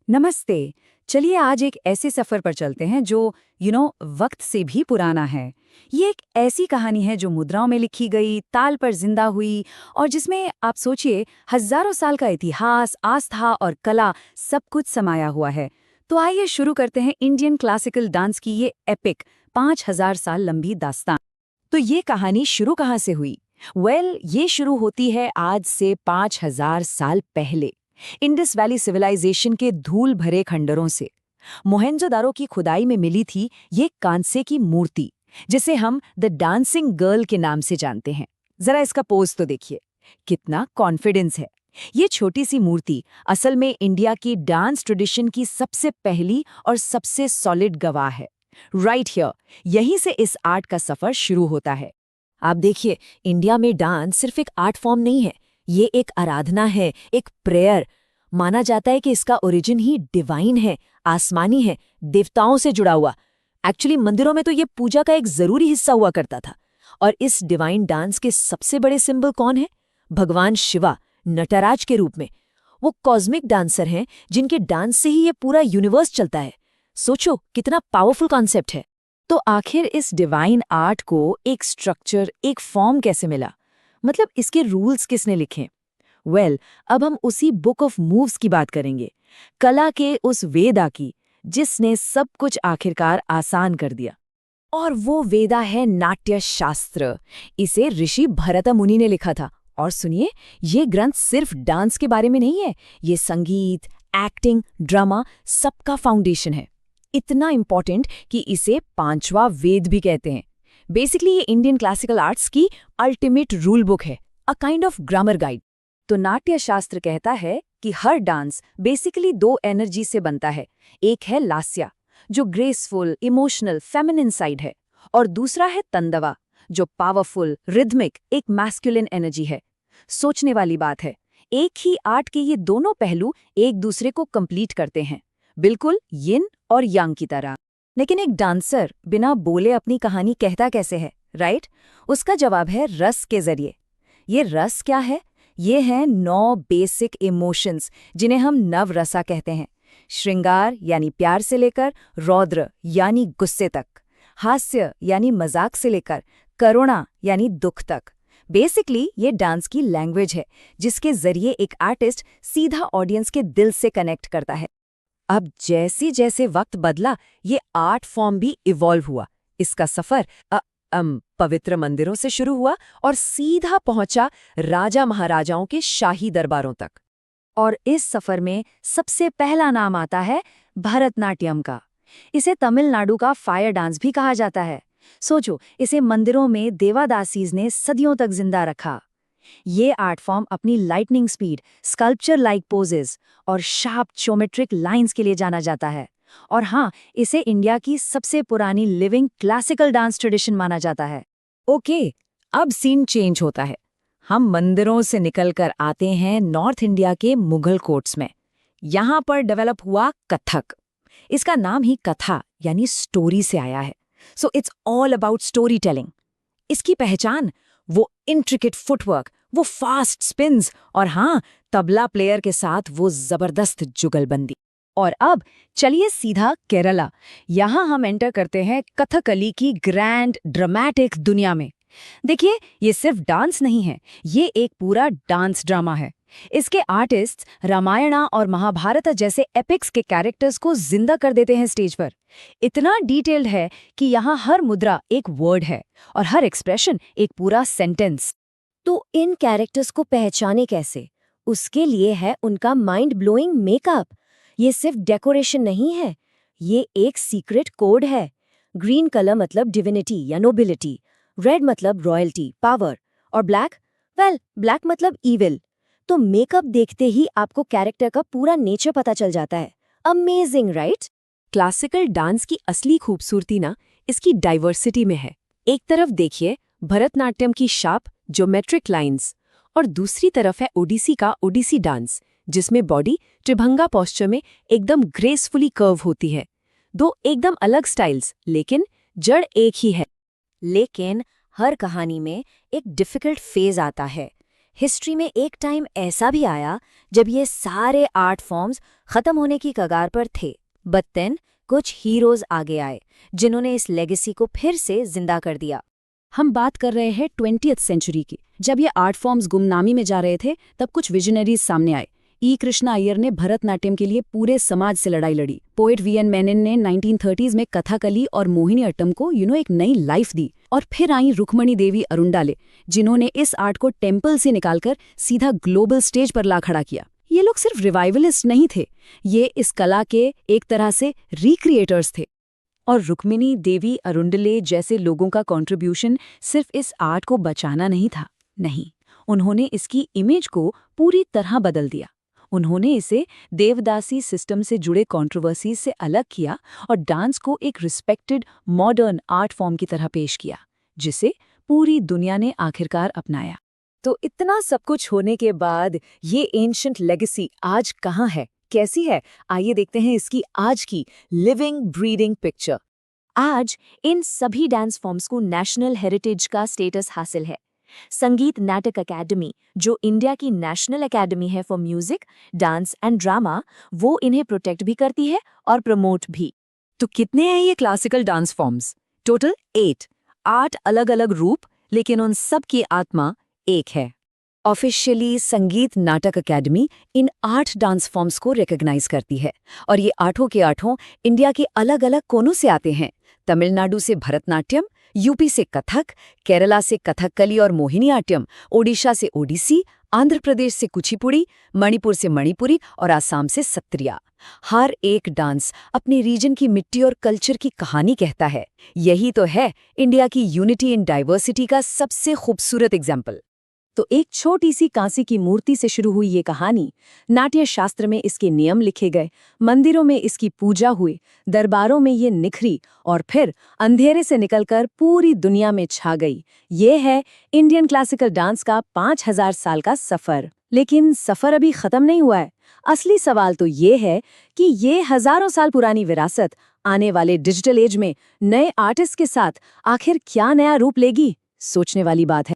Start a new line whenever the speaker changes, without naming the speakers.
नमस्ते। चलिए आज एक ऐसे सफर पर चलते हैं जो वक्त से भी पुराना है। ये एक ऐसी कहानी है जो मुद्राओं में लिखी गई, ताल पर जिंदा हुई और जिसमें आप सोचिए हजारों साल का इतिहास, आस्था और कला सब कुछ समाया हुआ है। तो आइए शुरू करते हैं इंडियन क्लासिकल डांस की ये एपिक 5000 साल लंबी दास्तान। तो ये कहानी शुरू कहाँ से हुई? ये शुरू होती है आज से 5000 साल पहले इंडस वैली सिविलाइजेशन के धूल भरे खंडरों से। मोहेंजोदारो की खुदाई में मिली थी ये कांसे की मूर्ति, जिसे हम द डांसिंग गर्ल के नाम से जानते हैं। जरा इसका पोज तो देखिए, कितना कॉन्फिडेंस है। ये छोटी सी मूर्ति असल में इंडिया की डांस ट्रेडिशन की सबसे पहली और सबसे सॉलिड गवाह है। राइट हियर, यहीं से इस आर्ट का सफर शुरू होता है। आप देखिए, इंडिया में डांस सिर्फ एक आर्ट फॉर्म नहीं है, ये एक आराधना है, एक प्रेयर। माना जाता है कि इसका ओरिजिन ही डिवाइन है, आसमानी है, देवताओं से जुड़ा हुआ। एक्चुअली मंदिरों में तो ये पूजा का एक जरूरी हिस्सा हुआ करता था। और इस डिवाइन डांस के सबसे बड़े सिंबल कौन है? भगवान शिवा, नटराज के रूप में। वो कॉस्मिक डांसर हैं जिनके डांस से ही ये पूरा यूनिवर्स चलता है। सोचो कितना पावरफुल कॉन्सेप्ट है। तो आखिर इस डिवाइन आर्ट को एक स्ट्रक्चर, एक फॉर्म कैसे मिला? मतलब इसके रूल्स किसने लिखे? अब हम उसी बुक ऑफ मूव्स की बात करेंगे, कला के उस वेदा की जिसने सब कुछ आखिरकार आसान कर दिया। और वो वेदा है नाट्य शास्त्र। इसे ऋषि भरत मुनि ने लिखा था। और सुनिए, ये ग्रंथ सिर्फ डांस के बारे में नहीं है, ये संगीत, एक्टिंग, ड्रामा सबका फाउंडेशन है। इतना इंपॉर्टेंट कि इसे पांचवा वेद भी कहते हैं। बेसिकली ये इंडियन क्लासिकल आर्ट्स की अल्टीमेट रूल बुक है, a kind of grammar guide. तो नाट्य शास्त्र कहता है कि हर डांस बेसिकली दो एनर्जी से बनता है। एक है लास्या, जो ग्रेसफुल, इमोशनल, फेमिनिन साइड है, और दूसरा है तंदवा, जो पावरफुल, रिदमिक, एक मैस्कुलिन एनर्जी है। सोचने वाली बात है, एक ही आर्ट के ये दोनों पहलू एक दूसरे को कंप्लीट करते हैं, बिल्कुल यिन और यांग की तरह। लेकिन एक डांसर बिना बोले अपनी कहानी कहता कैसे है, राइट? उसका जवाब है रस के जरिए। ये रस क्या है? ये हैं 9 बेसिक इमोशंस, जिन्हें हम नवरसा कहते हैं। श्रृंगार यानी प्यार से लेकर रौद्र यानी गुस्से तक, हास्य यानी मजाक से लेकर करुणा यानी दुख तक। बेसिकली ये डांस की लैंग्वेज है, जिसके जरिए एक आर्टिस्ट सीधा ऑडियंस के दिल से कनेक्ट करता है। अब जैसे जैसे वक्त बदला, ये आर्ट फॉर्म भी इवॉल्व हुआ। इसका सफर पवित्र मंदिरों से शुरू हुआ और सीधा पहुंचा राजा महाराजाओं के शाही दरबारों तक। और इस सफर में सबसे पहला नाम आता है भरतनाट्यम का। इसे तमिलनाडु का फायर डांस भी कहा जाता है। सोचो, इसे मंदिरों में देवादासीज ने सदियों तक जिंदा रखा। ये आर्ट फॉर्म अपनी lightning speed, sculpture like poses और शार्प ज्योमेट्रिक लाइंस के लिए जाना जाता है। और हाँ, इसे इंडिया की सबसे पुरानी लिविंग क्लासिकल डांस ट्रेडिशन माना जाता है। ओके, अब सीन चेंज होता है। हम मंदिरों से निकलकर आते हैं नॉर्थ इंडिया के मुगल कोर्ट्स में। यहाँ पर डेवलप हुआ कथक। इसका नाम ही कथा यानी स्टोरी से आया है। So it's all about story telling. इसकी पहचान वो इंट्रिकेट फुटवर्क, वो फास्ट स्पिन्स और हाँ, तबला प्लेयर के साथ वो जबरदस्त जुगलबंदी। और अब चलिए सीधा केरला। यहाँ हम एंटर करते हैं कथकली की ग्रैंड ड्रामेटिक दुनिया में। देखिए, ये सिर्फ डांस नहीं है, ये एक पूरा डांस ड्रामा है। इसके आर्टिस्ट्स रामायणा और महाभारत जैसे एपिक्स के कैरेक्टर्स को जिंदा कर देते हैं स्टेज पर। इतना डिटेल्ड है कि यहाँ हर मुद्रा एक वर्ड है और हर एक्सप्रेशन एक पूरा सेंटेंस। तो इन कैरेक्टर्स को पहचाने कैसे? उसके लिए है उनका माइंड ब्लोइंग मेकअप। ये सिर्फ डेकोरेशन नहीं है, ये एक सीक्रेट कोड है। ग्रीन कलर मतलब डिविनिटी या नोबिलिटी, रेड मतलब रॉयल्टी, पावर, और ब्लैक मतलब ईविल। तो मेकअप देखते ही आपको कैरेक्टर का पूरा नेचर पता चल जाता है। Amazing, right? क्लासिकल डांस की असली खूबसूरती ना इसकी डाइवर्सिटी में है। एक तरफ देखिए भरतनाट्यम की शार्प ज्योमेट्रिक लाइंस, और दूसरी तरफ है ओडिसी का ओडिसी डांस, जिसमें बॉडी त्रिभंगा पोस्चर में एकदम ग्रेसफुली कर्व होती है। दो एकदम अलग स्टाइल्स, लेकिन जड़ एक ही है। लेकिन हर कहानी में एक डिफिकल्ट फेज आता है।
हिस्ट्री में एक टाइम ऐसा भी आया जब ये सारे आर्ट फॉर्म्स खत्म होने की कगार पर थे, बट देन कुछ हीरोज आगे आए जिन्होंने इस लेगेसी को फिर से जिंदा कर दिया।
हम बात कर रहे हैं 20th सेंचुरी की। जब ये आर्ट फॉर्म्स गुमनामी में जा रहे थे तब कुछ विजनरीज सामने आए। ई कृष्णा अय्यर ने भरतनाट्यम के लिए पूरे समाज से लड़ाई लड़ी। पोएट वीएन मेनन ने 1930s में कथकली और मोहिनी अट्टम को एक नई लाइफ दी। और फिर आई रुक्मणी देवी अरुंडाले, जिन्होंने इस आर्ट को टेम्पल से निकालकर सीधा ग्लोबल स्टेज पर ला खड़ा किया। ये लोग सिर्फ रिवाइवलिस्ट नहीं थे, ये इस कला के एक तरह से रिक्रिएटर्स थे। और रुक्मिणी देवी अरुंडले जैसे लोगों का कंट्रीब्यूशन सिर्फ इस आर्ट को बचाना नहीं था, नहीं, उन्होंने इसकी इमेज को पूरी तरह बदल दिया। उन्होंने इसे देवदासी सिस्टम से जुड़े कंट्रोवर्सीज से अलग किया और डांस को एक रिस्पेक्टेड मॉडर्न आर्ट फॉर्म की तरह पेश किया, जिसे पूरी दुनिया ने आखिरकार अपनाया। तो इतना सब कुछ होने के बाद ये एंशिएंट लेगेसी आज कहाँ है, कैसी है? आइए देखते हैं इसकी आज की लिविंग ब्रीडिंग पिक्चर। आज इन सभी डांस फॉर्म्स को नेशनल हेरिटेज का स्टेटस हासिल है। संगीत नाटक अकेडमी, जो इंडिया की नेशनल एकेडमी है for music, dance and drama, वो इन्हें प्रोटेक्ट भी करती है और प्रमोट भी। तो कितने हैं ये क्लासिकल डांस फॉर्म्स? टोटल 8 अलग अलग रूप, लेकिन उन सब की आत्मा एक है। ऑफिशियली संगीत नाटक अकेडमी इन 8 डांस फॉर्म्स को रिकॉग्नाइज करती है और ये 8 के 8 इंडिया के अलग अलग कोनों से आते हैं। तमिलनाडु से भरतनाट्यम, यूपी से कथक, केरला से कथकली और मोहिनीअट्टम, ओडिशा से ओडिसी, आंध्र प्रदेश से कुचिपुड़ी, मणिपुर से मणिपुरी और आसाम से सत्रिया। हर एक डांस अपने रीजन की मिट्टी और कल्चर की कहानी कहता है। यही तो है इंडिया की यूनिटी इन डाइवर्सिटी का सबसे खूबसूरत एग्जाम्पल। तो एक छोटी सी कांसी की मूर्ति से शुरू हुई ये कहानी, नाट्य शास्त्र में इसके नियम लिखे गए, मंदिरों में इसकी पूजा हुई, दरबारों में ये निखरी और फिर अंधेरे से निकलकर पूरी दुनिया में छा गई। ये है इंडियन क्लासिकल डांस का 5000 साल का सफर। लेकिन सफर अभी खत्म नहीं हुआ है। असली सवाल तो ये है कि ये हजारों साल पुरानी विरासत आने वाले डिजिटल एज में नए आर्टिस्ट के साथ आखिर क्या नया रूप लेगी? सोचने वाली बात है।